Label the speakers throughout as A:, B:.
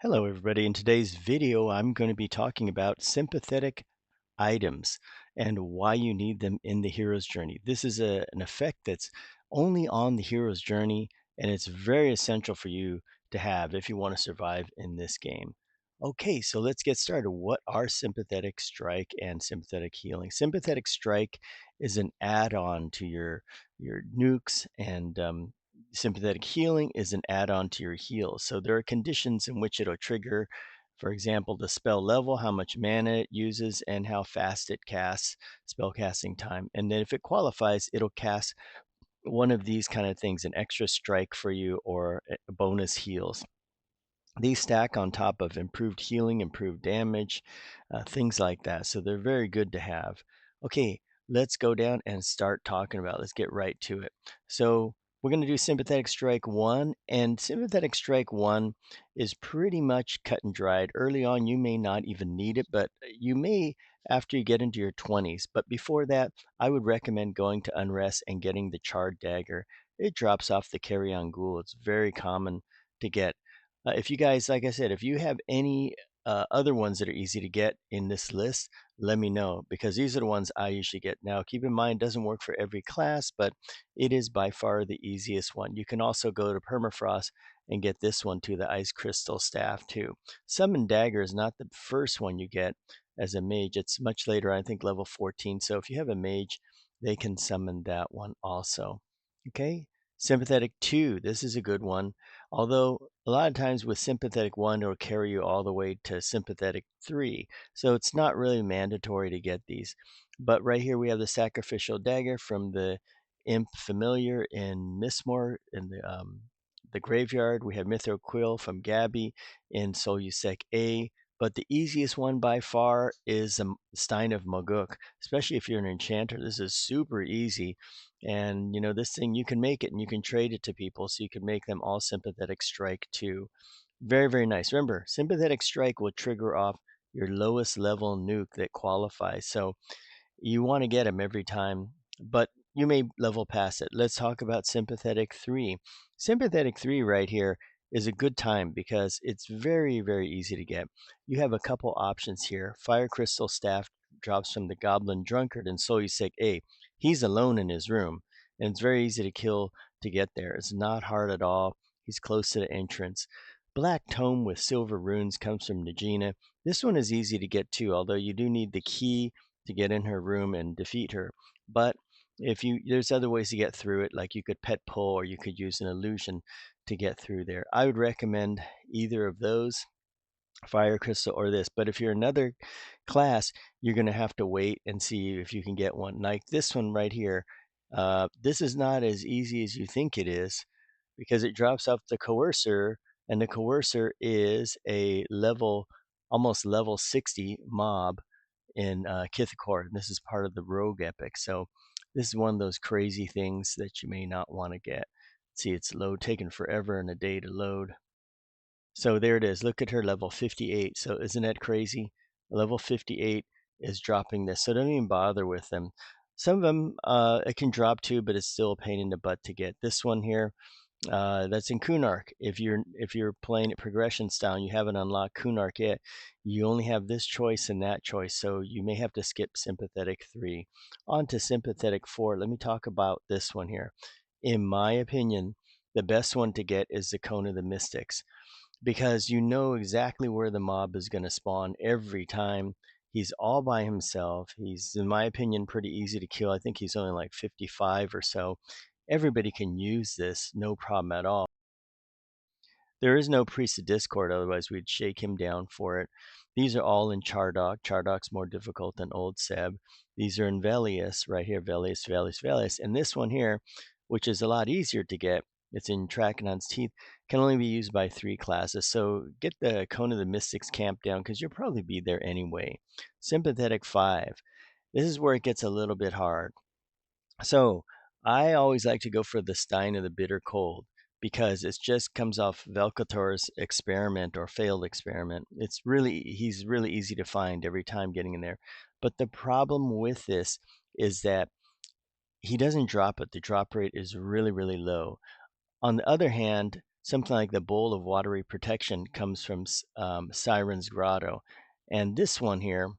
A: Hello, everybody. In today's video, I'm going to be talking about sympathetic items and why you need them in the hero's journey. This is an effect that's only on the hero's journey, and it's very essential for you to have if you want to survive in this game. Okay, so let's get started. What are sympathetic strike and sympathetic healing? Sympathetic strike is an add-on to your nukes, and sympathetic healing is an add-on to your heals. So there are conditions in which it'll trigger. For example, the spell level, how much mana it uses, and how fast it casts, spell casting time. And then if it qualifies, it'll cast one of these kind of things, an extra strike for you or a bonus heals. These stack on top of improved healing, improved damage, things like that. So they're very good to have. Okay, let's go down and start talking about it. Let's get right to it. So we're going to do Sympathetic Strike 1, and Sympathetic Strike 1 is pretty much cut and dried. Early on, you may not even need it, but you may after you get into your 20s. But before that, I would recommend going to Unrest and getting the Charred Dagger. It drops off the Carrion Ghoul. It's very common to get. If you guys, like I said, if you have any other ones that are easy to get in this list, let me know because these are the ones I usually get. Now, keep in mind, it doesn't work for every class, but it is by far the easiest one. You can also go to Permafrost and get this one too, the Ice Crystal Staff too. Summon Dagger is not the first one you get as a mage. It's much later, I think level 14. So if you have a mage, they can summon that one also. Okay, Sympathetic 2, this is a good one. Although a lot of times with Sympathetic 1, it'll carry you all the way to Sympathetic 3. So it's not really mandatory to get these. But right here we have the Sacrificial Dagger from the Imp Familiar in Mistmore in the graveyard. We have Mithril Quill from Gabby in Solusec A. But the easiest one by far is Stein of Moguk, especially if you're an enchanter. This is super easy. And you know, this thing you can make it and you can trade it to people so you can make them all sympathetic strike too. Very, very nice. Remember, sympathetic strike will trigger off your lowest level nuke that qualifies. So you want to get them every time, but you may level past it. Let's talk about Sympathetic 3. Sympathetic 3 right here is a good time because it's very, very easy to get. You have a couple options here. Fire Crystal Staff drops from the Goblin Drunkard in Solusec A. He's alone in his room, and it's very easy to kill to get there. It's not hard at all. He's close to the entrance. Black Tome with Silver Runes comes from Najina. This one is easy to get too, although you do need the key to get in her room and defeat her. But if you there's other ways to get through it, like you could pet pull or you could use an illusion to get through there. I would recommend either of those, Fire Crystal or this. But if you're another class, you're going to have to wait and see if you can get one. Like this one right here. This is not as easy as you think it is because it drops off the Coercer, and the Coercer is a almost level 60 mob in Kithakor. This is part of the Rogue Epic. So this is one of those crazy things that you may not want to get. See, it's taking forever and a day to load. So there it is. Look at her level 58. So isn't that crazy? Level 58 is dropping this. So don't even bother with them. Some of them it can drop too, but it's still a pain in the butt to get. This one here, that's in Kunark. If you're playing it progression style and you haven't unlocked Kunark yet, you only have this choice and that choice, so you may have to skip Sympathetic 3. On to Sympathetic 4. Let me talk about this one here. In my opinion, the best one to get is the Cone of the Mystics because you know exactly where the mob is going to spawn every time. He's all by himself. He's, in my opinion, pretty easy to kill. I think he's only like 55 or so. Everybody can use this, no problem at all. There is no Priest of Discord, otherwise we'd shake him down for it. These are all in Chardok. Chardok's more difficult than Old Seb. These are in Velius, right here, Velius, Velius, Velius. And this one here, which is a lot easier to get, it's in Trakanon's Teeth, can only be used by 3 classes. So get the Cone of the Mystics camp down because you'll probably be there anyway. Sympathetic 5. This is where it gets a little bit hard. So I always like to go for the Stein of the Bitter Cold because it just comes off Velkator's experiment or failed experiment. He's really easy to find every time getting in there. But the problem with this is that he doesn't drop it. The drop rate is really, really low. On the other hand, something like the Bowl of Watery Protection comes from Siren's Grotto. And this one here,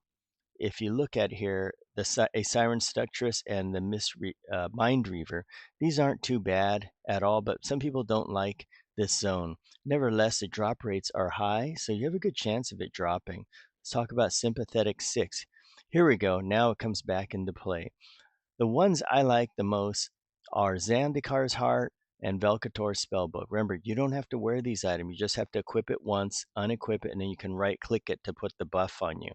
A: if you look at here, a Siren Seductress and the Mind Reaver, these aren't too bad at all, but some people don't like this zone. Nevertheless, the drop rates are high, so you have a good chance of it dropping. Let's talk about Sympathetic 6. Here we go. Now it comes back into play. The ones I like the most are Zandikar's Heart and Velcator's Spellbook. Remember, you don't have to wear these items. You just have to equip it once, unequip it, and then you can right-click it to put the buff on you.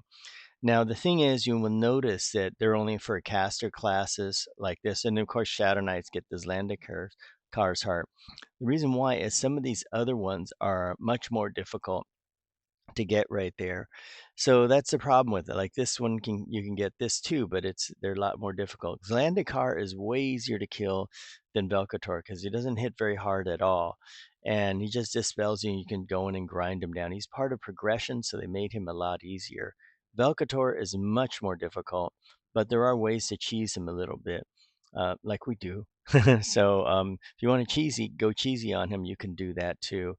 A: Now, the thing is, you will notice that they're only for caster classes like this. And of course, Shadow Knights get this Zandikar's Heart. The reason why is some of these other ones are much more difficult to get right there. So that's the problem with it. Like this one you can get this too, but they're a lot more difficult. Zlandikar is way easier to kill than Velcator because he doesn't hit very hard at all. And he just dispels you and you can go in and grind him down. He's part of progression, so they made him a lot easier. Velcator is much more difficult, but there are ways to cheese him a little bit, like we do. So if you want to go cheesy on him, you can do that too.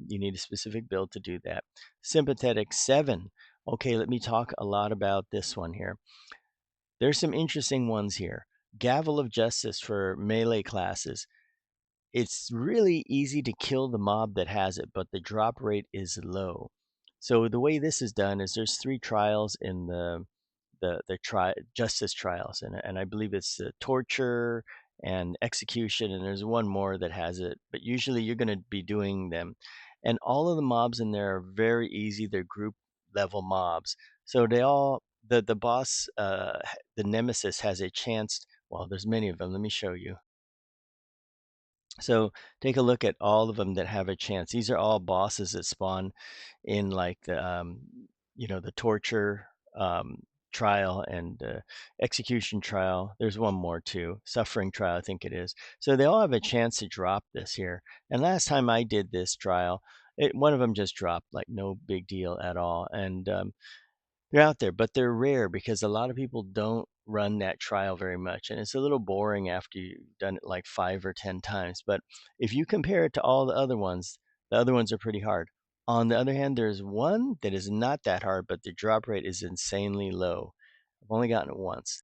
A: You need a specific build to do that. Sympathetic 7. Okay, let me talk a lot about this one here. There's some interesting ones here. Gavel of Justice for melee classes. It's really easy to kill the mob that has it, but the drop rate is low. So the way this is done is there's 3 trials in the justice trials, and I believe it's torture and execution, and there's one more that has it. But usually you're going to be doing them, and all of the mobs in there are very easy. They're group level mobs, so the boss, the nemesis has a chance. Well, there's many of them. Let me show you. So take a look at all of them that have a chance. These are all bosses that spawn in like the torture trial and execution trial. There's one more too, suffering trial, I think it is. So they all have a chance to drop this here. And last time I did this trial, one of them just dropped, like no big deal at all. And they're out there, but they're rare because a lot of people don't run that trial very much. And it's a little boring after you've done it like 5 or 10 times. But if you compare it to all the other ones are pretty hard. On the other hand, there's one that is not that hard, but the drop rate is insanely low. I've only gotten it once.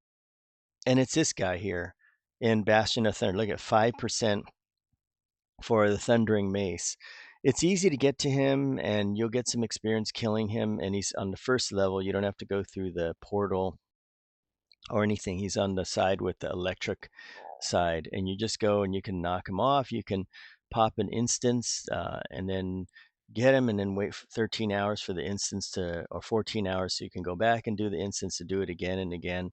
A: And it's this guy here in Bastion of Thunder. Look at 5% for the Thundering Mace. It's easy to get to him, and you'll get some experience killing him. And he's on the first level. You don't have to go through the portal or anything. He's on the side with the electric side, and you just go and you can knock him off. You can pop an instance and then get him, and then wait for 13 hours for the instance or 14 hours, so you can go back and do the instance to do it again and again.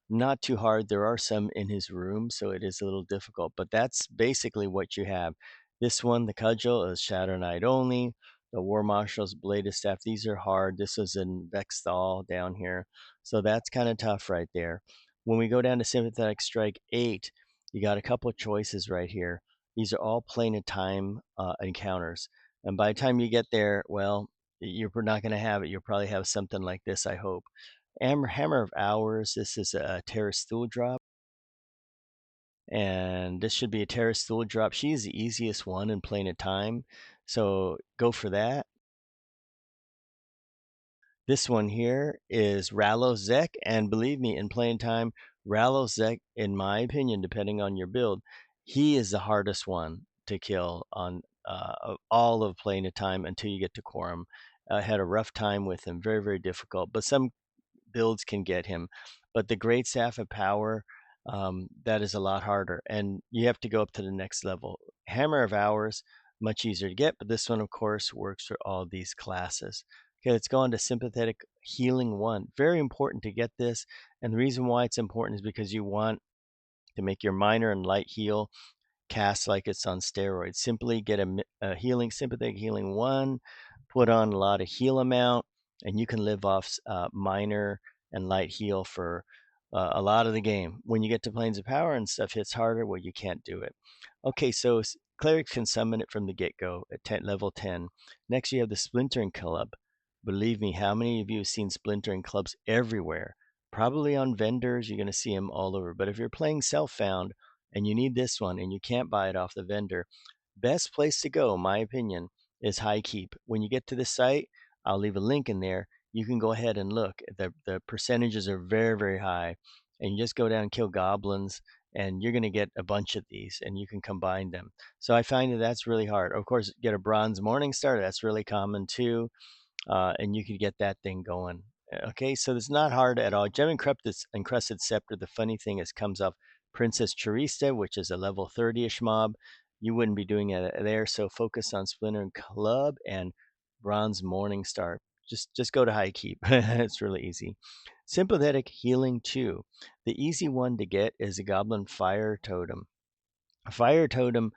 A: Not too hard. There are some in his room, so it is a little difficult, but that's basically what you have. This one, the Cudgel, is Shadow Knight only. The War Marshal's Blade of Staff, these are hard. This is in Vexthal down here, so that's kind of tough right there. When we go down to Sympathetic Strike 8, you got a couple of choices right here. These are all Plane of Time encounters, and by the time you get there, well, you're not going to have it. You'll probably have something like this, I hope. Hammer of Hours, this is a Terrace Stool Drop. And this should be a Terrace Stool Drop. She's the easiest one in Plane of Time, so go for that. This one here is Rallo Zek, and believe me, in Plane of Time, Rallo Zek, in my opinion, depending on your build, he is the hardest one to kill on all of Plane of Time until you get to Quorum. I had a rough time with him, very, very difficult, but some builds can get him. But the Great Staff of Power, that is a lot harder, and you have to go up to the next level. Hammer of Hours, much easier to get, but this one, of course, works for all these classes. Okay, let's go on to Sympathetic Healing 1. Very important to get this, and the reason why it's important is because you want to make your minor and light heal cast like it's on steroids. Simply get a Sympathetic Healing 1, put on a lot of heal amount, and you can live off minor and light heal for a lot of the game. When you get to Planes of Power and stuff hits harder, well, you can't do it. Okay, so clerics can summon it from the get-go at level 10. Next, you have the Splintering Club. Believe me, how many of you have seen Splintering Clubs everywhere? Probably on vendors, you're going to see them all over. But if you're playing self-found and you need this one and you can't buy it off the vendor, Best place to go, my opinion, is High Keep. When you get to the site, I'll leave a link in there. You can go ahead and look. The percentages are very, very high. And you just go down and kill goblins, and you're going to get a bunch of these, and you can combine them. So I find that that's really hard. Of course, get a bronze morning star. That's really common too, and you could get that thing going. Okay, so it's not hard at all. Gem encrusted scepter. The funny thing is, comes off Princess Charista, which is a level 30-ish mob. You wouldn't be doing it there, so focus on Splinter and Club and Bronze Morning Star. Just go to High Keep. It's really easy. Sympathetic Healing 2. The easy one to get is a Goblin Fire Totem. A fire totem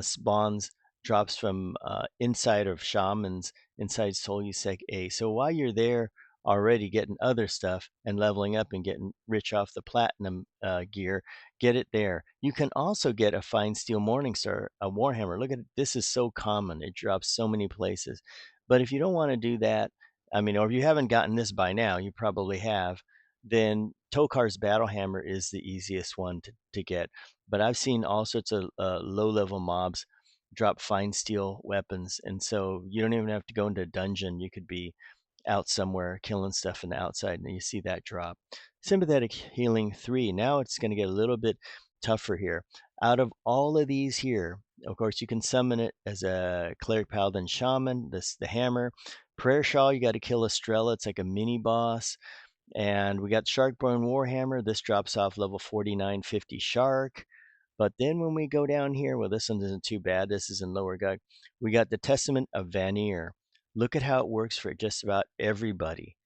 A: spawns drops from inside of shamans inside Soul Usec A. So while you're there already getting other stuff and leveling up and getting rich off the platinum gear, get it there. You can also get a fine steel Morningstar, a Warhammer. Look at it. This is so common. It drops so many places. But if you don't want to do that, I mean, or if you haven't gotten this by now, you probably have, then Tokar's Battle Hammer is the easiest one to get. But I've seen all sorts of low-level mobs drop fine steel weapons, and so you don't even have to go into a dungeon. You could be out somewhere killing stuff in the outside, and you see that drop. Sympathetic Healing 3. Now it's going to get a little bit tougher here. Out of all of these here, of course, you can summon it as a Cleric Paladin Shaman, the hammer. Prayer Shawl, you got to kill Estrella. It's like a mini boss. And we got Sharkbone Warhammer. This drops off level 4950 Shark. But then when we go down here, well, this one isn't too bad. This is in lower Gug. We got the Testament of Vanir. Look at how it works for just about everybody.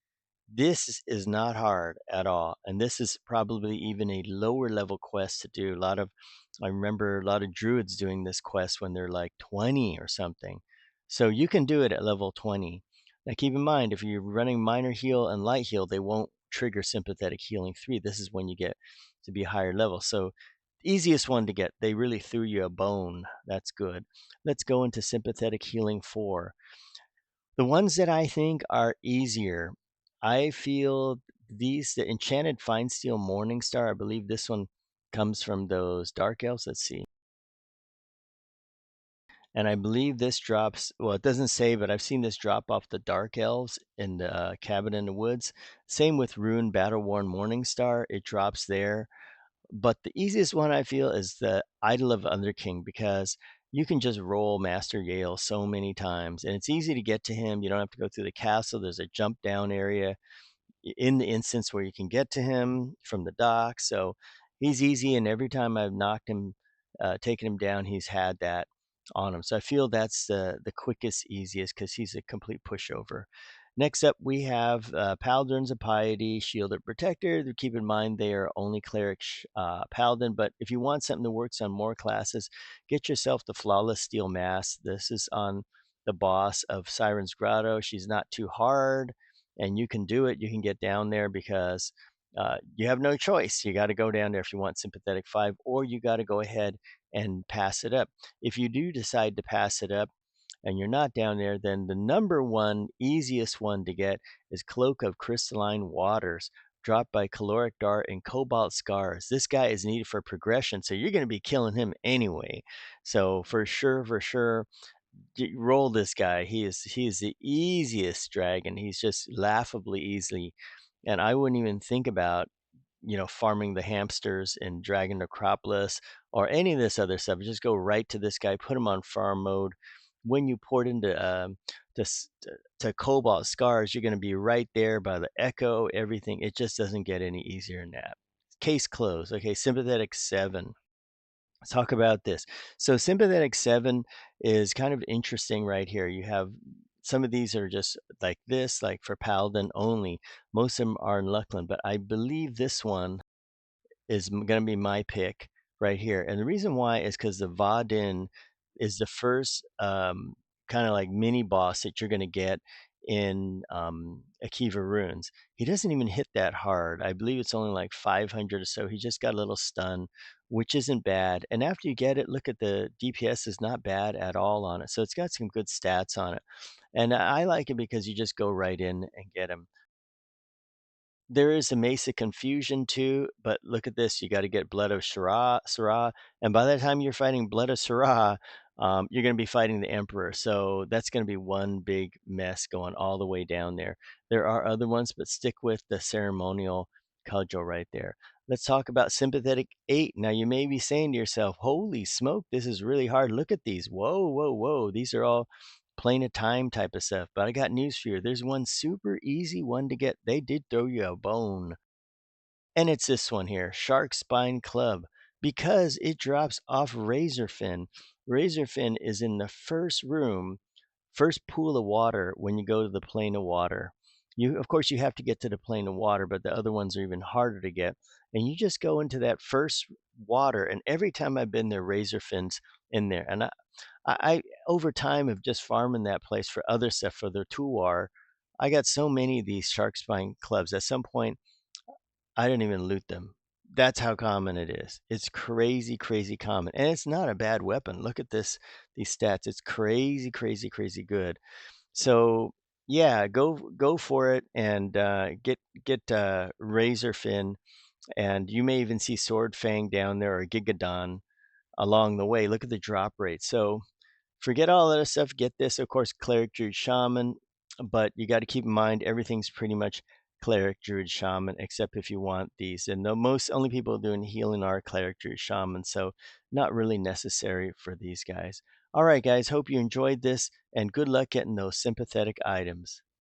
A: This is not hard at all, and this is probably even a lower level quest to do. I remember a lot of druids doing this quest when they're like 20 or something. So you can do it at level 20. Now keep in mind, if you're running minor heal and light heal, they won't trigger Sympathetic Healing 3. This is when you get to be higher level. So easiest one to get. They really threw you a bone. That's good. Let's go into Sympathetic Healing 4. The ones that I think are easier, I feel the Enchanted Fine Steel Morningstar, I believe this one comes from those Dark Elves. Let's see. And I believe this drops, well, it doesn't say, but I've seen this drop off the Dark Elves in the Cabin in the Woods. Same with Rune Battle Worn Morningstar. It drops there. But the easiest one I feel is the Idol of Underking, because you can just roll Master Yale so many times, and it's easy to get to him. You don't have to go through the castle. There's a jump down area in the instance where you can get to him from the dock. So he's easy, and every time I've knocked him, taken him down, he's had that on him. So I feel that's the quickest, easiest, because he's a complete pushover. Next up, we have Paladins of Piety, Shielded Protector. Keep in mind they are only Cleric Paladin, but if you want something that works on more classes, get yourself the Flawless Steel Mask. This is on the boss of Siren's Grotto. She's not too hard, and you can do it. You can get down there because you have no choice. You got to go down there if you want Sympathetic 5, or you got to go ahead and pass it up. If you do decide to pass it up and you're not down there, then the number one easiest one to get is Cloak of Crystalline Waters, dropped by Caloric Dart and Cobalt Scars. This guy is needed for progression, so you're going to be killing him anyway. So for sure, roll this guy. He is the easiest dragon. He's just laughably easily, and I wouldn't even think about farming the hamsters in Dragon Necropolis or any of this other stuff. Just go right to this guy, put him on farm mode. When you port into to Cobalt Scars, you're going to be right there by the Echo, everything. It just doesn't get any easier than that. Case closed. Okay, Sympathetic 7. Let's talk about this. So Sympathetic 7 is kind of interesting right here. You have some of these are just like this, like for Paladin only. Most of them are in Luckland, but I believe this one is going to be my pick right here. And the reason why is because the Vadin is the first kind of like mini boss that you're going to get in Akiva Runes. He doesn't even hit that hard. I believe it's only like 500 or so. He just got a little stun, which isn't bad. And after you get it, look at the DPS is not bad at all on it. So it's got some good stats on it. And I like it because you just go right in and get him. There is a Mesa Confusion too, but look at this. You got to get Blood of Sarah, and by the time you're fighting Blood of Sarah, you're going to be fighting the emperor. So that's going to be one big mess going all the way down there. There are other ones, but stick with the ceremonial cudgel right there. Let's talk about sympathetic 8. Now you may be saying to yourself, holy smoke, this is really hard. Look at these. Whoa, whoa, whoa. These are all plane of time type of stuff. But I got news for you. There's one super easy one to get. They did throw you a bone. And it's this one here, Shark Spine Club, because it drops off Razorfin. Razorfin is in the first room, first pool of water when you go to the plane of water. Of course, you have to get to the plane of water, but the other ones are even harder to get. And you just go into that first water, and every time I've been there, Razorfin's in there. And I over time of just farming that place for other stuff for their tuar, I got so many of these shark spine clubs. At some point, I didn't even loot them. That's how common it is. It's crazy, crazy common. And it's not a bad weapon. Look at these stats. It's crazy, crazy, crazy good. So yeah, go for it and get Razor Fin, and you may even see Sword Fang down there or Gigadon along the way. Look at the drop rate. So forget all that stuff. Get this, of course, cleric, druid, shaman, but you got to keep in mind everything's pretty much cleric, druid, shaman, except if you want these. And the most only people doing healing are cleric, druid, shaman, so not really necessary for these guys. All right, guys, hope you enjoyed this, and good luck getting those sympathetic items.